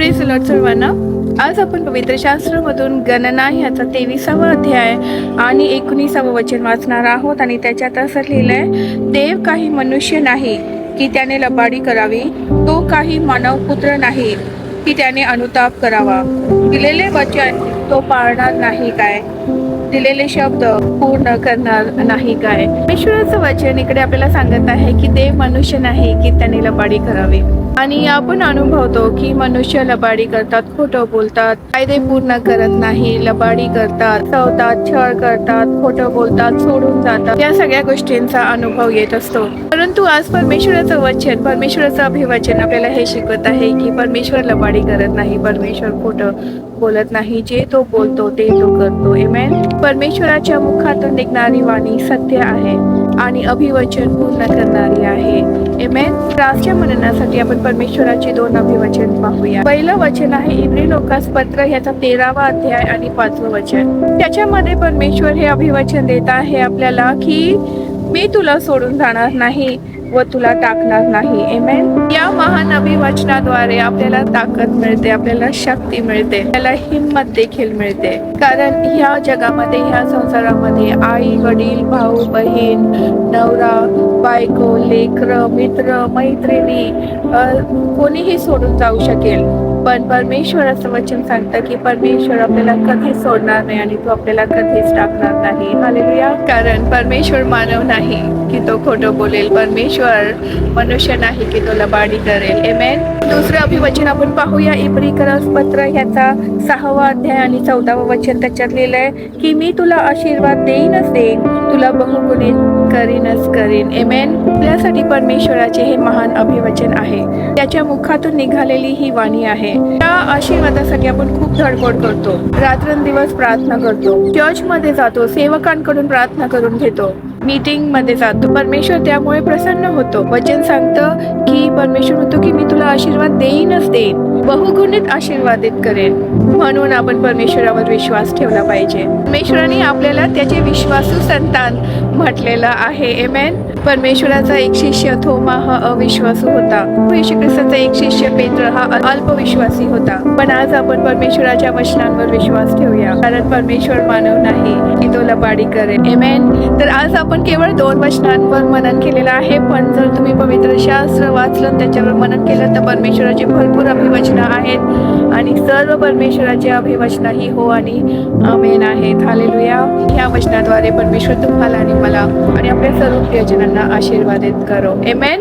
Praise the Lord सर्वांना. आज आपण पवित्र शास्त्रामधून गणना ह्याचा 23वा अध्याय आणि 19वे वचन वाचणार आहोत. आणि त्याच्यात असं लिहिलंय, देव काही मनुष्य नाही की त्याने लबाडी करावी, तो काही मानवपुत्र नाही की त्याने अनुताप करावा. दिलेले वचन तो पाळणार नाही काय? दिलेले शब्द पूर्ण करणार नाही काय? ईश्वराचं वचन इकडे आपल्याला सांगत आहे की देव मनुष्य नाही की त्याने लबाडी करावी. आणि आपण अनुभवतो की मनुष्य लबाडी करतात, खोटं बोलतात, कायदे पूर्ण करत नाही, लबाडी करतात, चवतात, छळ करतात, खोटं बोलतात, सोडून जातात. या सगळ्या गोष्टींचा अनुभव येत असतो. परंतु आज परमेश्वराचं वचन, परमेश्वराचं अभिवचन आपल्याला हे शिकवत आहे की परमेश्वर लबाडी करत नाही, परमेश्वर खोटं बोलत नाही, जे तो बोलतो ते तो करतो. आमेन. परमेश्वराच्या मुखातून निघणारी वाणी सत्य आहे आणि अभिवचन पूर्ण करणारी आहे. आमेन. आजच्या मननासाठी आपण परमेश्वराचे 2 अभिवचन पाहूया. पहिलं वचन आहे इब्री लोकास पत्र ह्याचा 13वा अध्याय आणि 5वं वचन. त्याच्यामध्ये परमेश्वर हे अभिवचन देत आहे आपल्याला की मी तुला सोडून जाणार नाही व तुला टाकणार नाही. आमेन. या महान अभिवचनाद्वारे आपल्याला ताकद मिळते, आपल्याला शक्ती मिळते, आपल्याला हिंमत देखील मिळते. कारण ह्या जगामध्ये, ह्या संसारामध्ये आई वडील, भाऊ बहीण, नवरा बायको, लेकरं, मित्र मैत्रिणी कोणीही सोडून जाऊ शकेल, पण परमेश्वराचं वचन सांगतं की परमेश्वर आपल्याला कधीच सोडणार नाही आणि तो आपल्याला कधीच टाकणार नाही. हालेलुया. कारण परमेश्वर मानव नाही की तो खोटं बोलेल, परमेश्वर मनुष्य नाही की तो लबाडी करेल. आमेन. दुसरं अभिवचन आपण पाहूया. इब्रीकरास पत्र ह्याचा 6वा अध्याय आणि 14वं वचन. त्याच्यात लिहिलंय की मी तुला आशीर्वाद देईनच देईन, तुला बहुगुणित करीनच करीन. आमेन. आपल्यासाठी परमेश्वराचे हे महान अभिवचन आहे. त्याच्या मुखातून निघालेली ही वाणी आहे. त्या आशीर्वादासाठी आपण खूप धडपड करतो, रात्रंदिवस प्रार्थना करतो, चर्च मध्ये जातो, सेवकांकडून प्रार्थना करून घेतो, मीटिंग मध्ये जातो. परमेश्वर त्यामुळे प्रसन्न होतो. वचन सांगतं की परमेश्वर म्हणतो की मी तुला आशीर्वाद देईनच देईन, बहुगुणित आशीर्वादित करेन. म्हणून आपण परमेश्वरावर विश्वास ठेवला पाहिजे. परमेश्वराने आपल्याला त्याचे विश्वासू संतान म्हटलेलं आहे. आमेन. परमेश्वराचा एक शिष्य थोमा हा अविश्वासू होता. येशू ख्रिस्ताचा एक शिष्य पेत्र हा अल्पविश्वासी होता. पण आज आपण परमेश्वराच्या वचनांवर विश्वास ठेवूया, कारण परमेश्वर मानव नाही की तो लबाडी करेल. आमेन. तर आज आपण केवळ 2 वचनांवर मनन केलेलं आहे, पण जर तुम्ही पवित्र शास्त्र वाचलं, त्याच्यावर मनन केलं, तर परमेश्वराचे भरपूर अभिवचनं आहेत आणि सर्व परमेश्वराचे अभिवचनं ही हो आणि आमेन आहेत. हालेलुया. ह्या वचनाद्वारे परमेश्वर तुम्हाला आणि मला आणि आपल्या सर्व प्रियजनांना आशीर्वादित करो. आमेन.